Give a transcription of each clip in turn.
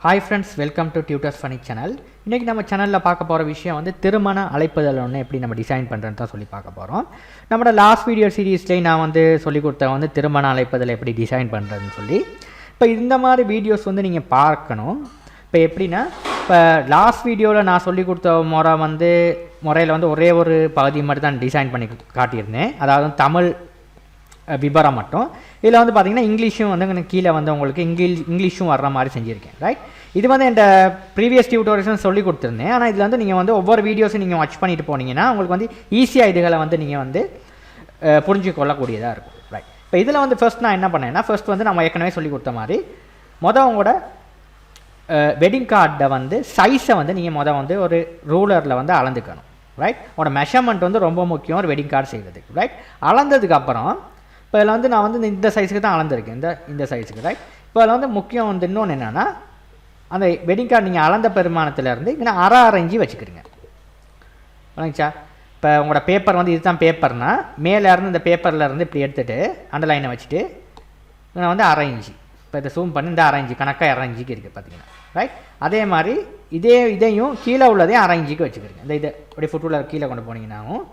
Hi friends, welcome to tutors funny channel. இன்றைக்கி நம்ம சேனலில் பார்க்க போகிற விஷயம் வந்து திருமண அழைப்புதல் ஒன்று எப்படி நம்ம டிசைன் பண்ணுறதுன்னு தான் சொல்லி பார்க்க போகிறோம். நம்மளோட லாஸ்ட் வீடியோ சீரீஸ்லேயே நான் வந்து சொல்லி கொடுத்த வந்து திருமண அழைப்புதல் எப்படி டிசைன் பண்ணுறதுன்னு சொல்லி. இப்போ இந்த மாதிரி வீடியோஸ் வந்து நீங்கள் பார்க்கணும். இப்போ எப்படின்னா, இப்போ லாஸ்ட் வீடியோவில் நான் சொல்லி கொடுத்த முறையில் வந்து ஒரே ஒரு பகுதி மட்டும் தான் டிசைன் பண்ணி காட்டியிருந்தேன். அதாவது தமிழ் விபரம் மட்டும். இதில் வந்து பார்த்திங்கன்னா இங்கிலீஷும் வந்து கீழே வந்து உங்களுக்கு இங்கிலீஷும் வர்ற மாதிரி செஞ்சுருக்கேன். ரைட், இது வந்து என் ப்ரீவியஸ் டியூட்டோரியல்ஸ் சொல்லி கொடுத்துருந்தேன். ஆனால் இதில் வந்து நீங்கள் வந்து ஒவ்வொரு வீடியோஸும் நீங்கள் வாட்ச் பண்ணிட்டு போனீங்கன்னா உங்களுக்கு வந்து ஈஸியாக இதுகளை வந்து நீங்கள் வந்து புரிஞ்சு கொள்ளக்கூடியதாக இருக்கும். ரைட், இப்போ இதில் வந்து ஃபர்ஸ்ட் நான் என்ன பண்ணேன்னா, ஃபர்ஸ்ட் வந்து நம்ம ஏற்கனவே சொல்லி கொடுத்த மாதிரி உங்களோட வெட்டிங் கார்டை வந்து சைஸை வந்து நீங்கள் வந்து ஒரு ரூலரில் வந்து அளந்துக்கணும். ரைட், உங்களோட மெஷர்மெண்ட் வந்து ரொம்ப முக்கியம் ஒரு வெட்டிங் கார்டு செய்கிறதுக்கு. ரைட், அளந்ததுக்கப்புறம் இப்போ இதில் வந்து நான் வந்து இந்த சைஸுக்கு தான் அளந்துருக்கேன், இந்த சைஸுக்கு. ரைட், இப்போ அதில் வந்து முக்கியம் வந்து இன்னொன்று என்னென்னா, அந்த வெட்டிங் கார்டு நீங்கள் அளந்த பெருமானத்துலேருந்து இங்கே அரை இன்ச்சு வச்சுக்கிறீங்க. வணங்கிச்சா? இப்போ உங்களோட பேப்பர் வந்து இதுதான் பேப்பர்னா, மேலே இருந்து இந்த பேப்பர்லேருந்து இப்படி எடுத்துகிட்டு அண்டர்லைனை வச்சுட்டு நான் வந்து அரை இன்ச்சு, இப்போ இதை ஜூம் பண்ணி இந்த அரை இன்ச்சு கணக்காக அரை இன்ச்சுக்கு இருக்குது பார்த்தீங்கன்னா. ரைட், அதே மாதிரி இதையும் கீழே உள்ளதையும் அரை இன்ச்சுக்கு வச்சுக்கிறீங்க. இதை அப்படியே ஃபுட்டுலர் கீழே கொண்டு போனீங்கன்னாவும்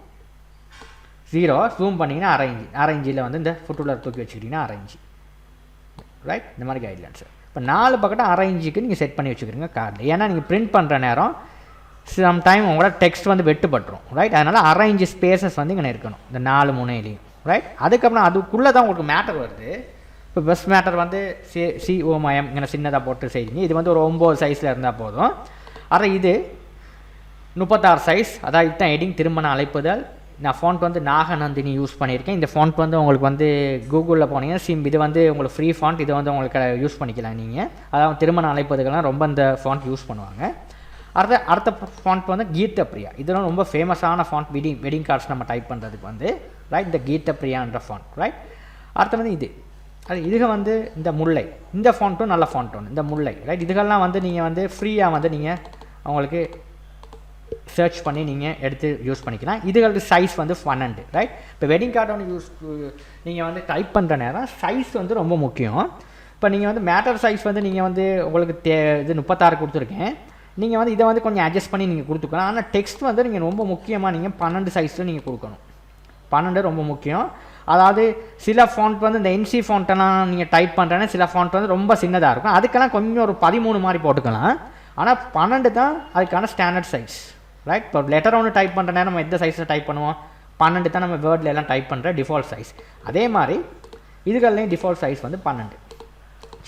0 ஜூம் பண்ணிங்கன்னா அரை இன்ச்சில் வந்து இந்த ஃபுட்டுலர் தூக்கி வச்சுக்கிட்டிங்கன்னா அரை இன்ச்சு. ரைட், இந்த மாதிரி கைட்லைன்ஸ். இப்போ 4 பக்கத்தில் அரை இன்ச்சுக்கு நீங்கள் செட் பண்ணி வச்சுக்கிறீங்க கார்டு. ஏன்னா நீங்கள் பிரிண்ட் பண்ணுற நேரம் சம்டைம் உங்களோட டெக்ஸ்ட் வந்து வெட்டுப்பட்டுரும். ரைட், அதனால் அரை இன்ச்சு ஸ்பேசஸ் வந்து இங்கே இருக்கணும் இந்த 4 முனையிலையும். ரைட், அதுக்கப்புறம் அதுக்குள்ளே தான் உங்களுக்கு மேட்டர் வருது. இப்போ பெஸ்ட் மேட்டர் வந்து COMM இங்கே சின்னதாக போட்டு செய்யுங்க. இது வந்து ஒரு 9 சைஸில் இருந்தால் போதும். இது 36 சைஸ். அதாவது இதுதான் ஹெட்டிங் திருமண அழைப்புதல். நான் ஃபாண்ட் வந்து நாகநந்தினி யூஸ் பண்ணியிருக்கேன். இந்த ஃபாண்ட் வந்து உங்களுக்கு வந்து கூகுளில் போனீங்கன்னா இது வந்து உங்களுக்கு ஃப்ரீ ஃபாண்ட். இதை வந்து உங்களுக்கு யூஸ் பண்ணிக்கலாம் நீங்கள். அதாவது திருமண அழைப்பதுக்கெல்லாம் ரொம்ப இந்த ஃபாண்ட் யூஸ் பண்ணுவாங்க. அடுத்த ஃபாண்ட் வந்து கீதப்பிரியா. இதெல்லாம் ரொம்ப ஃபேமஸான ஃபாண்ட் வெட்டிங் கார்ட்ஸ் நம்ம டைப் பண்ணுறதுக்கு வந்து. ரைட், இந்த கீதப்பிரியான்ற ஃபாண்ட். ரைட், அடுத்து வந்து இதுக வந்து இந்த முல்லை, இந்த ஃபாண்ட்டும் நல்ல ஃபாண்ட் ஒன்று, இந்த முல்லை. ரைட், இதுகெல்லாம் வந்து நீங்கள் வந்து ஃப்ரீயாக வந்து நீங்கள் அவங்களுக்கு சர்ச் பண்ணி நீங்கள் எடுத்து யூஸ் பண்ணிக்கலாம். இதுகளுக்கு சைஸ் வந்து 12. ரைட், இப்போ வெட்டிங் கார்டு ஒன்று நீங்கள் வந்து டைப் பண்ணுற நேரம் சைஸ் வந்து ரொம்ப முக்கியம். இப்போ நீங்கள் வந்து மேட்டர் சைஸ் வந்து நீங்கள் வந்து உங்களுக்கு இது 36 கொடுத்துருக்கேன். நீங்கள் வந்து இதை வந்து கொஞ்சம் அட்ஜஸ்ட் பண்ணி நீங்கள் கொடுத்துக்கலாம். ஆனால் டெக்ஸ்ட் வந்து நீங்கள் ரொம்ப முக்கியமாக நீங்கள் 12 சைஸில் நீங்கள் கொடுக்கணும். 12 ரொம்ப முக்கியம். அதாவது சில ஃபாண்ட் வந்து இந்த NC ஃபாண்ட்டெல்லாம் நீங்கள் டைப் பண்ணுறேன்னா சில ஃபாண்ட் வந்து ரொம்ப சின்னதாக இருக்கும். அதுக்கெல்லாம் கொஞ்சம் ஒரு 13 மாதிரி போட்டுக்கலாம். ஆனால் 12 தான் அதுக்கான ஸ்டாண்டர்ட் சைஸ். ரைட், இப்போ லெட்டர் ஒன்று டைப் பண்ணுற நேரம் நம்ம எந்த சைஸில் டைப் பண்ணுவோம்? 12 தான் நம்ம வேர்டில் எல்லாம் டைப் பண்ணுற டிஃபால்ட் சைஸ். அதே மாதிரி இதுகள்லேயும் டிஃபால்ட் சைஸ் வந்து 12.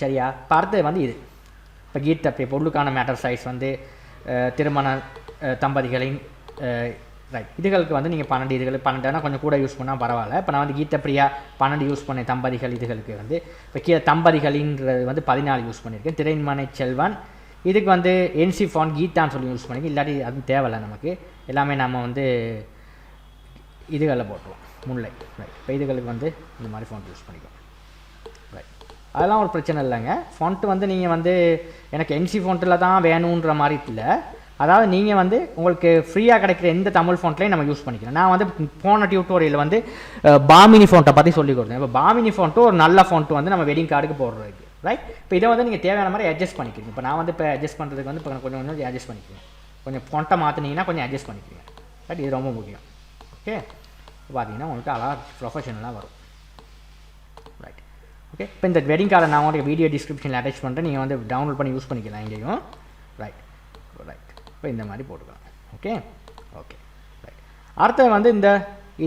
சரியா? இப்போ அடுத்தது வந்து இது இப்போ கீதப்பிரியா பொருளுக்கான மேட்டர் சைஸ் வந்து திருமண தம்பதிகளின் ரைட், இதுகளுக்கு வந்து நீங்கள் 12 கொஞ்சம் கூட யூஸ் பண்ணால் பரவாயில்ல. இப்போ நான் வந்து கீதப்பிரியா 12 யூஸ் பண்ணேன். தம்பதிகள் இதுகளுக்கு வந்து இப்போ கீழே தம்பதிகளின்றது வந்து 14 யூஸ் பண்ணியிருக்கேன். திரைமனை செல்வன் இதுக்கு வந்து NC ஃபாண்ட் கீதான்னு சொல்லி யூஸ் பண்ணிக்க. இல்லாட்டி அது தேவையில்லை நமக்கு. எல்லாமே நம்ம வந்து இதுகளில் போட்டுருவோம் முல்லை. ரைட், இப்போ இதுகளுக்கு வந்து இந்த மாதிரி ஃபாண்ட் யூஸ் பண்ணிக்கலாம். ரைட், அதெல்லாம் ஒரு பிரச்சனை இல்லைங்க. ஃபாண்ட்டு வந்து நீங்கள் வந்து எனக்கு NC ஃபாண்ட்டில் தான் வேணுன்ற மாதிரி இல்லை. அதாவது நீங்கள் வந்து உங்களுக்கு ஃப்ரீயாக கிடைக்கிற எந்த தமிழ் ஃபாண்ட்லேயும் நம்ம யூஸ் பண்ணிக்கலாம். நான் வந்து போன டியூட்டோரியல் வந்து பாமினி ஃபாண்ட்டை பற்றி சொல்லி கொடுத்தேன். இப்போ பாமினி ஃபாண்ட்டு ஒரு நல்ல ஃபாண்ட்டு வந்து நம்ம வெட்டிங் கார்டுக்கு போடுறதுக்கு. ரைட், இப்போ இதை வந்து நீங்கள் தேவையான மாதிரி அட்ஜஸ்ட் பண்ணிக்கிறீங்க. இப்போ நான் வந்து இப்போ அட்ஜஸ்ட் பண்ணுறதுக்கு வந்து இப்போ கொஞ்சம் அட்ஜஸ்ட் பண்ணிக்கிறேன். கொஞ்சம் ஃபாண்ட்டை மாற்றினீங்கன்னா கொஞ்சம் அட்ஜஸ்ட் பண்ணிக்கிறீங்க. ரைட், இது ரொம்ப முக்கியம். ஓகே, பார்த்தீங்கன்னா உங்களுக்கு அழகாக ப்ரொஃபஷனலாக வரும். Right, okay. இப்போ இந்த வெட்டிங் கார்டை நான் உங்களுக்கு வீடியோ டிஸ்கிரிப்ஷனில் அட்டாச் பண்ணுறேன். நீங்கள் வந்து டவுன்லோட் பண்ணி யூஸ் பண்ணிக்கலாம் இங்கேயும். ரைட் ரைட், இப்போ இந்த மாதிரி போட்டுக்கலாம். Okay okay right. அடுத்தது வந்து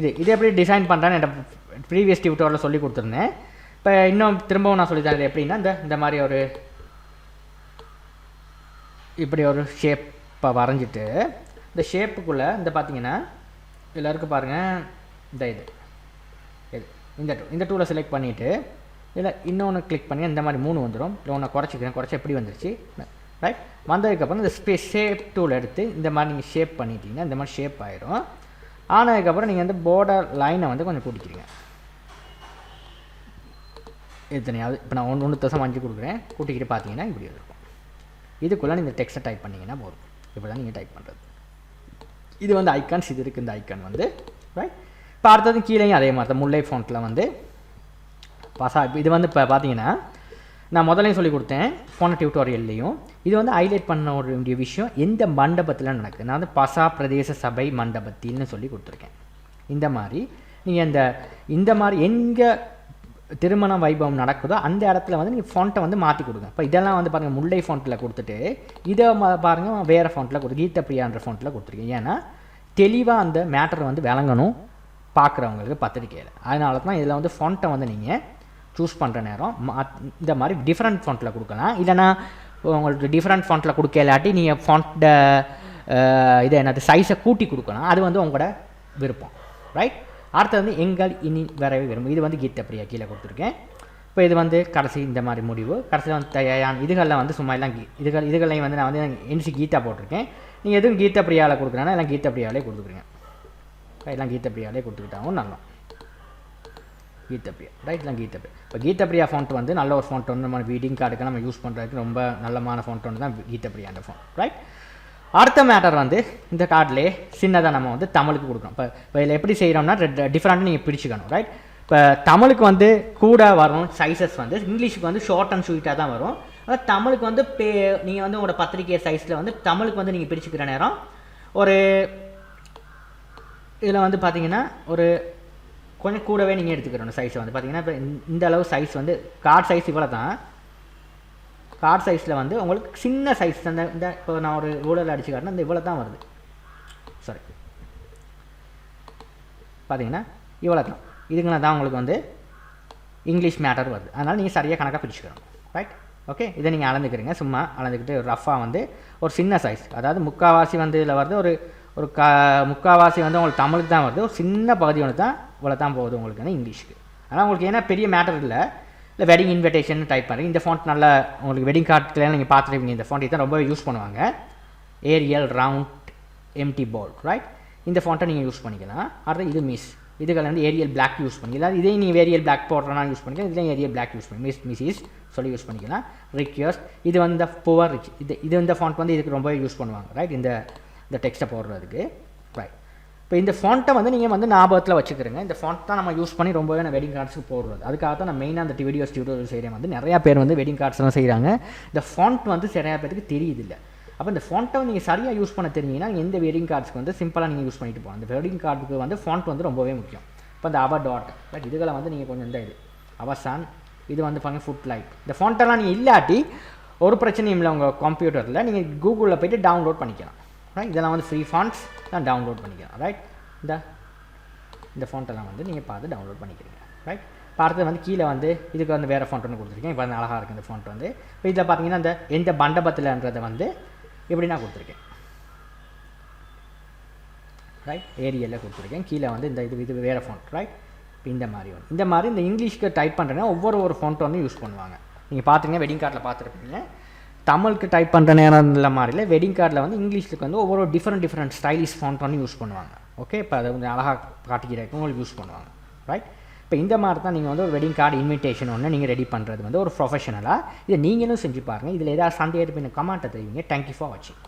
இது எப்படி டிசைன் பண்ணுறேன்னு என் ப்ரீவியஸ் டியூட்டோரில் சொல்லி கொடுத்துருந்தேன். இப்போ இன்னும் திரும்பவும் நான் சொல்லி தரேன். எப்படின்னா இந்த மாதிரி இப்படி ஒரு ஷேப்பை வரைஞ்சிட்டு இந்த ஷேப்புக்குள்ளே பார்த்தீங்கன்னா இதில் இருக்கு பாருங்கள். இந்த டூலை செலக்ட் பண்ணிவிட்டு இதில் இன்னொன்று கிளிக் பண்ணி இந்த மாதிரி 3 வந்துடும். இல்லை ஒன்று குறைச்சி எப்படி வந்துருச்சு. ரைட், வந்ததுக்கப்புறம் இந்த ஷேப் டூல் எடுத்து இந்த மாதிரி நீங்கள் ஷேப் பண்ணிட்டீங்கன்னா இந்த மாதிரி ஷேப் ஆயிரும். ஆனதுக்கப்புறம் நீங்கள் வந்து பார்டர் லைனை வந்து கொஞ்சம் கூட்டிக்கிறீங்க. எத்தனையாவது இப்போ நான் 1.5 கொடுக்குறேன். கூட்டிக்கிட்டு பார்த்தீங்கன்னா இப்படி இருக்கும். இதுக்குள்ளே நீங்கள் டெக்ஸ்ட்டை டைப் பண்ணிங்கன்னா போதும். இப்படி தான் நீங்கள் டைப் பண்ணுறது. இது வந்து ஐக்கான்ஸ். இது இருக்குது இந்த ஐக்கான் வந்து. ரைட், இப்போ அடுத்தது கீழேயும் அதே மாதிரி தான் முல்லை ஃபாண்ட்டில் வந்து இது வந்து இப்போ பார்த்தீங்கன்னா நான் முதலையும் சொல்லி கொடுத்தேன் போன டியூட்டோரியல்லையும். இது வந்து ஹைலைட் பண்ண ஒரு வேண்டிய விஷயம் எந்த மண்டபத்தில் நடக்குது. நான் வந்து பசா பிரதேச சபை மண்டபத்தில்னு சொல்லி கொடுத்துருக்கேன். இந்த மாதிரி நீங்கள் இந்த மாதிரி எங்கே திருமண வைபவம் நடக்குதோ அந்த இடத்துல வந்து நீங்கள் ஃபாண்ட்டை வந்து மாற்றி கொடுங்க. இப்போ இதெல்லாம் வந்து பாருங்கள் முல்லை ஃபாண்ட்டில் கொடுத்துட்டு இதை பாருங்கள் வேறு ஃபாண்ட்டில் கொடுத்து கீதப்பிரியான்ற ஃபாண்ட்டில் கொடுத்துருக்கேன். ஏன்னா தெளிவாக அந்த மேட்டர் வந்து விளங்கணும் பார்க்குறவங்களுக்கு பத்திரிக்கையில். அதனால தான் இதில் வந்து ஃபாண்ட்டை வந்து நீங்கள் சூஸ் பண்ணுற நேரம் இந்த மாதிரி டிஃப்ரெண்ட் ஃபாண்ட்டில் கொடுக்கலாம். இல்லைனா உங்களுக்கு டிஃப்ரெண்ட் ஃபாண்ட்டில் கொடுக்கலாட்டி நீங்கள் ஃபாண்ட்டை இதை என்னது சைஸை கூட்டி கொடுக்கலாம். அது வந்து உங்களோட விருப்பம். ரைட். அடுத்தது வந்து எங்கள் இனி வரவே விரும்பும். இது வந்து கீதப்பிரியா கீழே கொடுத்துருக்கேன். இப்போ இது வந்து கடைசி இந்த மாதிரி முடிவு. கடைசியில் வந்து இதுகளில் வந்து சும்மா எல்லாம் இதுகளையும் வந்து நான் வந்து என்சி கீதா போட்டிருக்கேன். நீங்கள் எதுவும் கீதப்பிரியாவில் கொடுக்குறேன்னா எல்லாம் கீதப்பிரியாவிலே கொடுத்துக்குறீங்க. எல்லாம் கீதப்பிரியாவிலே கொடுத்துக்கிட்டாவும் நல்லா கீதப்பிரியா. ரைட்லாம் கீதப்பிரியா. இப்போ கீதப்பிரியா ஃபாண்ட் வந்து நல்ல ஒரு ஃபாண்ட் ஒன்று நம்ம வீடிங் கார்டுக்கு நம்ம யூஸ் பண்ணுறதுக்கு ரொம்ப நல்லமான ஃபாண்ட் ஒன்று தான் கீதப்பிரியா அந்த ஃபாண்ட். ரைட். அடுத்த மேட்டர் வந்து இந்த கார்டிலே சின்னதாக நம்ம வந்து தமிழுக்கு கொடுக்கணும். இப்போ இதில் எப்படி செய்கிறோம்னா டிஃப்ரெண்ட்டாக நீங்கள் பிரிச்சுக்கணும். ரைட். இப்போ தமிழுக்கு வந்து கூட வரும் சைஸஸ் வந்து இங்கிலீஷுக்கு வந்து ஷார்ட் அண்ட் ஸ்வீட்டாக தான் வரும். ஆனால் தமிழுக்கு வந்து நீங்கள் வந்து உங்களோட பத்திரிக்கை சைஸில் வந்து தமிழுக்கு வந்து நீங்கள் பிரிச்சுக்கிற நேரம் ஒரு இதில் வந்து பார்த்தீங்கன்னா ஒரு கொஞ்சம் கூடவே நீங்கள் எடுத்துக்கிறோம் சைஸை வந்து பார்த்தீங்கன்னா இப்போ இந்த அளவு சைஸ் வந்து கார்டு சைஸ் இவ்வளோ தான். கார்டு சைஸில் வந்து உங்களுக்கு சின்ன சைஸ் இந்த இப்போ நான் ஒரு ரூலரில் அடிச்சு காட்டினா இந்த இவ்வளோ தான் வருது. சாரி பார்த்தீங்கன்னா இவ்வளோ தான். இதுக்குன்னா தான் உங்களுக்கு வந்து இங்கிலீஷ் மேட்டர் வருது. அதனால் நீங்கள் சரியாக கணக்காக பிரிச்சுக்கணும். ரைட். ஓகே. இதை நீங்கள் அளந்துக்கிறீங்க. சும்மா அளந்துக்கிட்டு ரஃபாக வந்து ஒரு சின்ன சைஸ் அதாவது முக்கால்வாசி வந்து இதில் வருது ஒரு முக்கால்வாசி வந்து உங்களுக்கு தமிழுக்கு தான் வருது. ஒரு சின்ன பகுதி ஒன்று தான் இவ்வளோ தான் போகுது உங்களுக்கு வந்து இங்கிலீஷுக்கு. ஆனால் உங்களுக்கு ஏன்னா பெரிய மேட்டர் இல்லை வெட்டிங் இன்விடேஷன் டைப் பண்ணுறீங்க. இந்த ஃபாண்ட் நல்லா உங்களுக்கு வெட்டிங் கார்டுலாம் நீங்கள் பார்த்துருப்பீங்க. இந்த ஃபாண்ட் தான் ரொம்பவே யூஸ் பண்ணுவாங்க. Arial round MT bold. Right. இந்த ஃபாண்ட்டை நீங்கள் யூஸ் பண்ணிக்கலாம். அடுத்து இது மிஸ் இதுகளை வந்து ஏரியல் பிளாக் யூஸ் பண்ணிக்கலாம். இதே நீங்கள் ஏரியல் பிளாக் போடுறனா யூஸ் பண்ணிக்கலாம். இதுலேயும் ஏரியல் பிளாக் யூஸ் பண்ணி மிஸ்இஸ் சொல்லி யூஸ் பண்ணிக்கலாம். ரிக்வெஸ்ட் இது வந்து புவர் ரிச் இது இந்த ஃபாண்ட் வந்து இதுக்கு ரொம்பவே யூஸ் பண்ணுவாங்க. ரைட். இந்த டெக்ஸ்ட்டை போடுறதுக்கு. ரைட். இப்போ இந்த ஃபாண்ட்டை வந்து நீங்கள் வந்து ஞாபகத்தில் வச்சுக்கிறீங்க. இந்த ஃபாண்ட் தான் நம்ம யூஸ் பண்ணி ரொம்பவே நான் வெட்டிங் கார்ட்ஸுக்கு போடுறது. அதுக்காக தான் நான் மெயினாக அந்த வீடியோஸ் டியூட்டோரியல் செய்கிறேன். வந்து நிறையா பேர் வந்து வெட்டிங் கார்ட்ஸ்லாம் செய்கிறாங்க. இந்த ஃபாண்ட் வந்து நிறையா பேருக்கு தெரியுதில்லை. அப்போ இந்த ஃபாண்ட்டை நீங்கள் சரியாக யூஸ் பண்ண தெரிஞ்சிங்கன்னா எந்த வெட்டிங் கார்ட்ஸ்க்கு வந்து சிம்பிளாக நீங்கள் யூஸ் பண்ணிட்டு போகலாம். அந்த வெட்டிங் கார்டுக்கு வந்து ஃபாண்ட் வந்து ரொம்பவே முக்கியம். இப்போ இந்த அவர் டாட் பட் இதுகளை வந்து நீங்கள் கொஞ்சம் இந்த இது அவசான் இது வந்து பாருங்கள் ஃபுட் லைட் இந்த ஃபாண்ட்டெல்லாம் நீங்கள் இல்லாட்டி ஒரு பிரச்சனையும் இல்லை. உங்கள் கம்ப்யூட்டரில் நீங்கள் கூகுளில் போய்ட்டு டவுன்லோட் பண்ணிக்கலாம். ரைட். இதெல்லாம் வந்து ஃப்ரீ ஃபாண்ட்ஸ் தான் டவுன்லோட் பண்ணிக்கலாம். ரைட். இந்த ஃபாண்ட்டெல்லாம் வந்து நீங்கள் பார்த்து டவுன்லோட் பண்ணிக்கிறீங்க. ரைட். இப்போ அடுத்தது வந்து கீழே வந்து இதுக்கு வந்து வேறு ஃபாண்ட் ஒன்று கொடுத்துருக்கேன். இப்போ வந்து அழகாக இருக்குது இந்த ஃபாண்ட் வந்து. இப்போ இதில் பார்த்தீங்கன்னா இந்த எந்த மண்டபத்தில்ன்றதை வந்து இப்படி நான் கொடுத்துருக்கேன். ரைட். ஏரியலில் கொடுத்துருக்கேன். கீழே வந்து இந்த இது வேறு ஃபாண்ட். ரைட். இப்போ இந்த மாதிரி இந்த இங்கிலீஷ்க்கு டைப் பண்ணுறேன்னா ஒவ்வொரு ஃபாண்ட் வந்து யூஸ் பண்ணுவாங்க. நீங்கள் பார்த்துருங்க வெட்டிங் கார்டில் பார்த்துருப்பீங்க. தமிழுக்கு டைப் பண்ணுற நேரம் இல்லை மாதிரில வெட்டிங் கார்டில் வந்து இங்கிலீஷுக்கு வந்து ஒவ்வொரு டிஃப்ரெண்ட் ஸ்டைலிஷ் ஃபாண்ட் வந்து யூஸ் பண்ணுவாங்க. ஓகே. இப்போ அதை வந்து அழகாக காட்டிக்கிறதுக்கு உங்களுக்கு யூஸ் பண்ணுவாங்க. ரைட். இப்போ இந்த மாதிரி தான் நீங்கள் வந்து ஒரு வெட்டிங் கார்டு இன்விடேஷன் ஒன்று நீங்கள் ரெடி பண்ணுறது வந்து ஒரு ப்ரொஃபஷனலாக இதை நீங்களும் செஞ்சு பாருங்கள். இதில் ஏதாவது சந்தேகம் இருப்பீங்க கமெண்ட்டை தெரிவிங்க. தேங்க்யூ ஃபார் வாட்சிங்.